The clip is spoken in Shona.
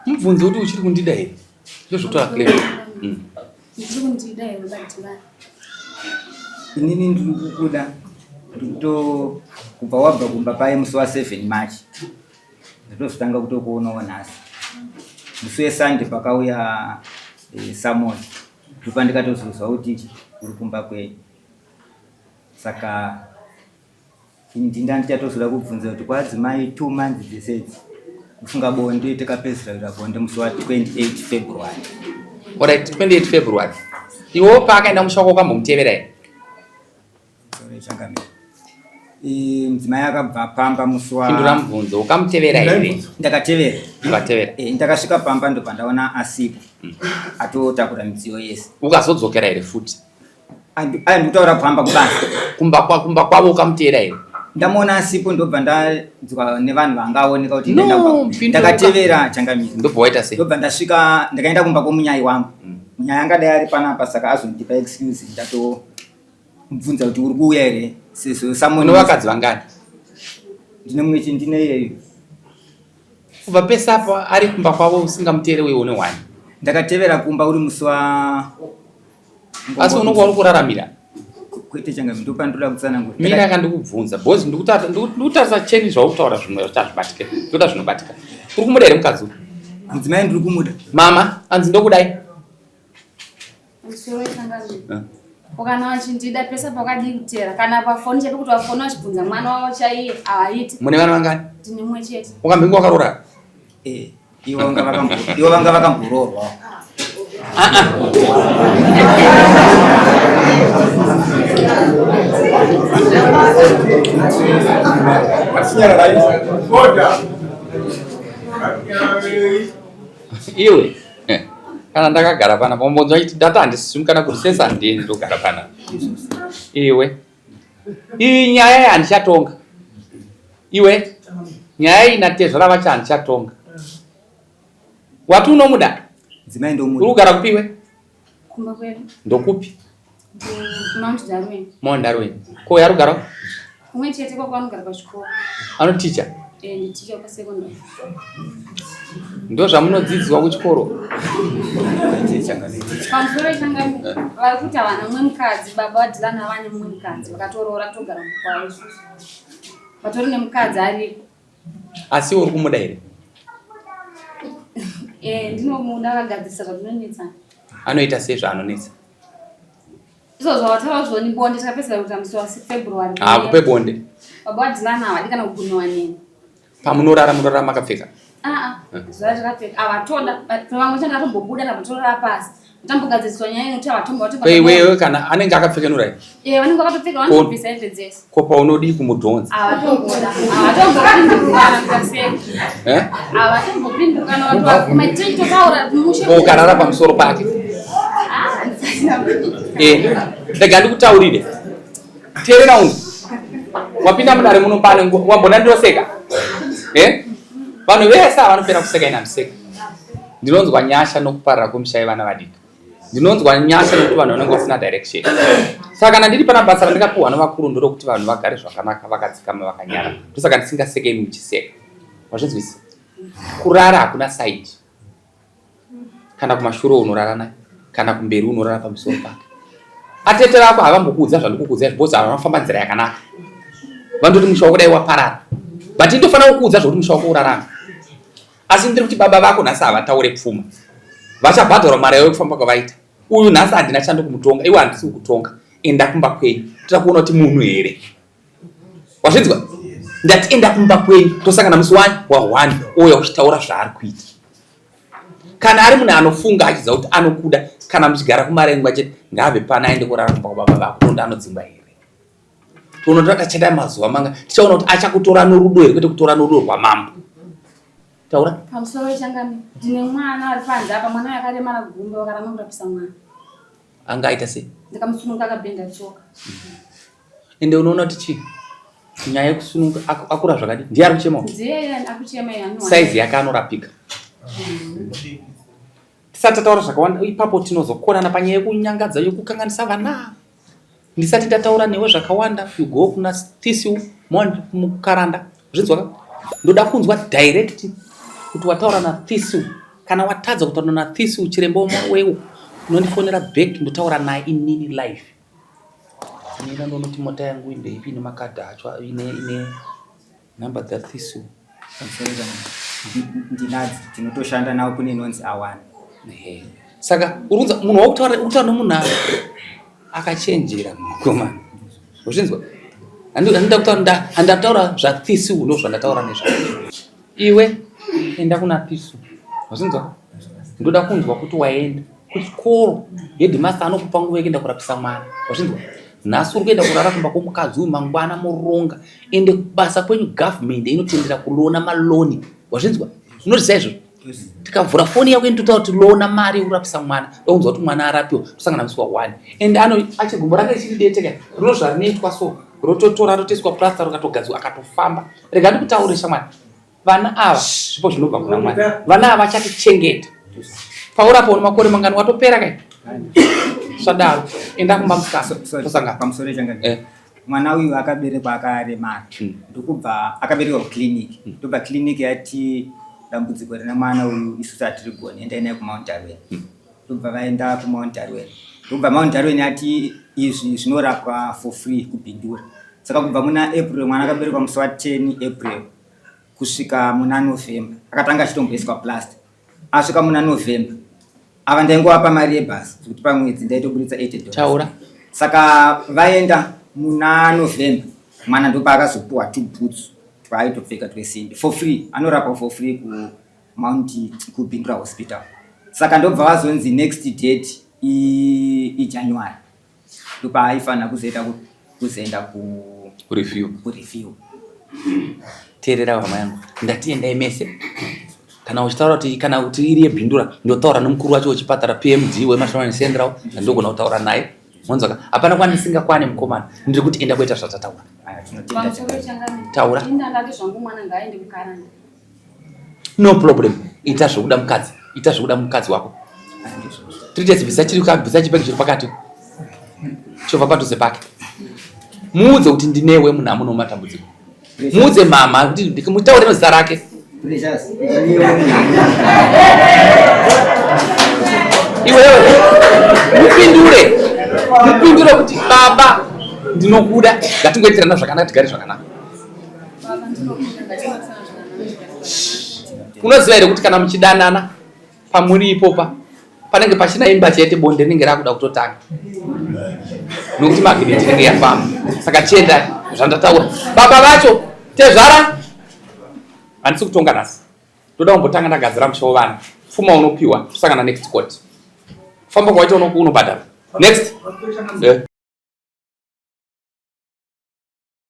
Mubvunze kuti uchiri kundida here. Ndozvotaura clear. Ndiri kundida here batira. Inini ndiri kukuda kuto kubva wabva kumba paye musi wa 7 March. Ndotanga kutokuonawo nhasi. Musi weSunday pakauya Samuel. Ndipo ndikatozozwa kuti uri kumba kwedu. Saka ndichatozvoda kubvunza kuti kwadzimai 2 months dzisedzi kufunga bonde takapedzera bonde musi wa 28 February. Alright, 28 February. Iwo pakaenda mushoko kwambomutevera here. Sorry changamira. Mudzimai akabva pamba musi wa Pindura mubvunzo ukamutevera here. Ndakatevera. Ukatevera. Ndakasvika pamba ndo pandaona asipo. Atotakura midziyo yese. Ukazodzokera here futi. Ndikutaura pamba kubasa. Kumba kwavo ukamutevera here. Ndamona asipo ndobva ndadzwa nevanhu vangaoneka kuti ndakatevera changamira. Ndobva waita sei? Ndobva ndasvika ndakaenda kumba kwomunyai wangu. Munyai angadai ari panapa saka azondipa excuse ndatomubvunza kuti uri kuuya here. Une vakadzi vangani? Ndine mumwe chete ndine iyeyo. Kubva pese apo ari kumba kwavo usingamuteere wewe une wani. Ndakatevera kumba uri musi wa asi unonga uri kuraramira. Kwete changamira ndopandura kutsanangura. Mira akandikubvunza bhozi ndikutarisa cheni zvautaura zvimwe zvachazvibatika. Ndoda zvinobatika. Uri kumuda here mukadzi uyu? Mudzimai ndiri kumuda. Mama anzi ndokudai. Musoro changamira. Ukana wachindida pesa pakadikutera kana pafoni chete kuti wafoni wachibvunza mwana wavo chaiye avaiti. Mune vana vangani? Ndine mumwe chete. Ukamhinga wakarora? Ivo vanga vakambororwa. Iwe kana ndakagara pana pambonzo aiti data handisisumukana kuti sesa ndini ndogara pana. Iwe iyi nyaya yandichatonga. Iwe nyaya inatezvara vacho handichatonga. Wati unomuda? Mudzimai ndomuda. Uri kugara kupiwe? Kumba kwedu. Ndokupi? Kumamundarweni. Mamundarweni. Ko yari kugara? Kumwe chete kwako anogara pachikoro. Anoticha? Nditicha pasekondari. Ndo zvamunodzidziswa kuchikoro? Pamusoro changamira vari kuti havana mumwe mukadzi baba vadhilana vane mumwe mukadzi vakatoroora kutogara mukwavo isusu. Vatori nemukadzi ariko. Asi uri kumuda here? Ndinomuda akagadzirisa zvatinonetsana. Anoita sei zvaanonetsa? Izvo zvavataura zvoni bonde takapedzera kuita musi wa 6 February. Kupe bonde. Baba vadhilana havadikana kuguniwa neni. Pamunorara munorara makapfeka? Zuva takapfeka avatoda vamwe changa atombobuda tapatorora pasi tambogadziriswa nyaya yekuti avatomba wewe kana anenge akapfeka nurai? Vanenge vakatopfeka vanobvisa hembe dzese. Ko paunodi kumudhonza? Avatomboda avatombopindukana watu maitotaura mushe ukarara pamusoro pake. Ndega ndikutaurire teerera ungu wapinda mudare muno pano wambona ndoseka vanhu vese vanopera kuseka ina museka. Ndinonzwa nyasha nokuparara kwemushayi vana vadiki. Ndinonzwa nyasha nokuti vanhu vanenge vasina direction. Saka kana ndiri pana basa randikapiwa nevakuru ndorokuti vanhu vagare zvakanaka vakadzikama vakanyara. Ndosaka ndisingasekei muchiseka. Wazvinzwisa? Kurara hakuna side. Kana kumashure unorara naye kana kumberi unorara pamusoro pake. Atete vako havambokuudza zvandikukuudza zvibodzi vanofamba nzira yakanaka. Vandoti musha wako dai waparara. But ndinofanira kukuudza zvokuti musha wako urarama. Asi ndiri kuti baba vako nhasi havataure pfuma. Vachabhadhara mari yavo yekufamba kwavaita. Uyu nhasi handina chando kumutonga, iwe handisi kukutonga. Enda kumba kwenyu. Toda kuona kuti munhu here. Wazvinzwa? Ndati enda kumba kwenyu. Tosangana musi wa1 ouya uchitaura zvaari kuita. Kana ari munhu anofunga achiziva kuti anokuda kana muchigara kumarengwa chete ngaabve pana aende kurara kumba kwababa vako ndo anodzingwa here. Tonoda tachada mazuva manga tichaona kuti achakutora norudo here kwete kutora norudo rwamambo. Taura? Pamusoro changamira ndine mwana ari panze apa mwana yakaremara gumbe vakaramba kurapisa mwana. Angaita sei? Ndikamusununga akabhenda tsoka. Ende unoona kuti chii? Nyaya yekusununga akura zvakadi. Ndiye ari kuchema? Ndiye akuchema yani. Size yake anorapika. Tisati taura zvakawanda ipapo tinozokonana panyaya yekunyangadza yokukanganisa vana. Ndisati ndataura newe zvakawanda you go kuna tisiu mukaranda. Zvinzwa? Ndoda kunzwa direct kuti wataura na tisiu kana watadza kutaura naThisi uchirembo wewe unondifonera back ndotaura naye inini live. Nina ndonoti mota yangu ndeipi nemakadhi acho ine number dzaThisi. Ndinadzo tinotoshanda nawo kune inonzi awani. Saka urunza munhu wakutaura nomunhu akachenjera Mukoma. Uzvinzwa? Handataura zvaThisi uno zvandataura nezvazvo. Iwe enda kuna Thisi. Uzvinzwa? Ndoda kunzwa kuti waenda kuchikoro headmaster anokupa nguva yekuenda kurapisa mwana. Uzvinzwa? Nhasi uri kuenda kurara kumba kwomukadzi uyu mangwana muronga ende basa kwenyu government inotendera kulona maloni. Wazvinzwa? Unozviziva izvozvo? Tikavhura foni yako inotaura kuti lona mari yekurapisa mwana ndokunzwa kuti mwana arapiwa tusangana musi wa1 ende achigumbo rake richiri deteka rinozva rinoitwa so rototora rotoiswa plasta rokatogadzwa akatofamba. Rega ndikutaurisha mwana, vana ava zvipo zvinobva kuna Mwari, vana ava vachatichengeta. Paurapo nemakore mangani watopera kai sadaro enda kumba mukasa tosanga pamusoro changa. Mwana uyu akaberekwa akaremara ndokubva akaberekwa kuclinic ndobva clinic yati dambudziko rina mwana uyu isusu atiri kuona enda naye kuMount Arwen. Ndobva vaenda kuMount Arwen ndobva Mount Arwen ati izvi zvinorapwa for free kubhindura. Saka kubva muna April mwana akaberekwa musi wa10 April kusvika muna November akatanga achitomboiswa plaster. Asvika muna November ava ndaingowapa mari yebhasi kuti pamwedzi ndaitoburitsa $80. Taura. Saka vaenda muna November mwana ndopa akazopuwa 2 boots twaitopfeka twesimbi for free. Anorapa for free kubhindura hospital. Saka ndobva vazonzi next date January ndopa aifanira kuzoenda kureview. Teerera hama yangu, ndatiendai mese kana uchitaura kuti kana kuti iri yebhindura ndotaura nomukuru wacho wechipatara PMD weMashonani Central ndogona kutaura naye. Mwanzaka hapana kwani ndisingakwane Mukomana ndiri kuti enda kuita zvataura. Taura. No problem. Ita zvokuda mukadzi wako. Tirites visa chiri kabvisa chipeki chiri pakati. Chova padhuze pake. Muudze kuti ndinewe munhu amuno matambudziko. Muudze mama kuti ndikimutaure nezita rake. Iwewe mupindure kuti baba ndinokuda ngatingoitirana zvakanaka tigare zvakanaka. Unoziva here kuti kana muchidanana pamuri ipopa panenge pachina imba chete bonde rinenge rakuda kutotanga nokuti magneti inenge yafamba. Saka chienda zvandataura baba vacho tezvara handisi kutonga nhasi ndoda kumbotanga ndagadzira mushawo vana pfuma unopiwa tusangana next court famba kwaita unobhadhara next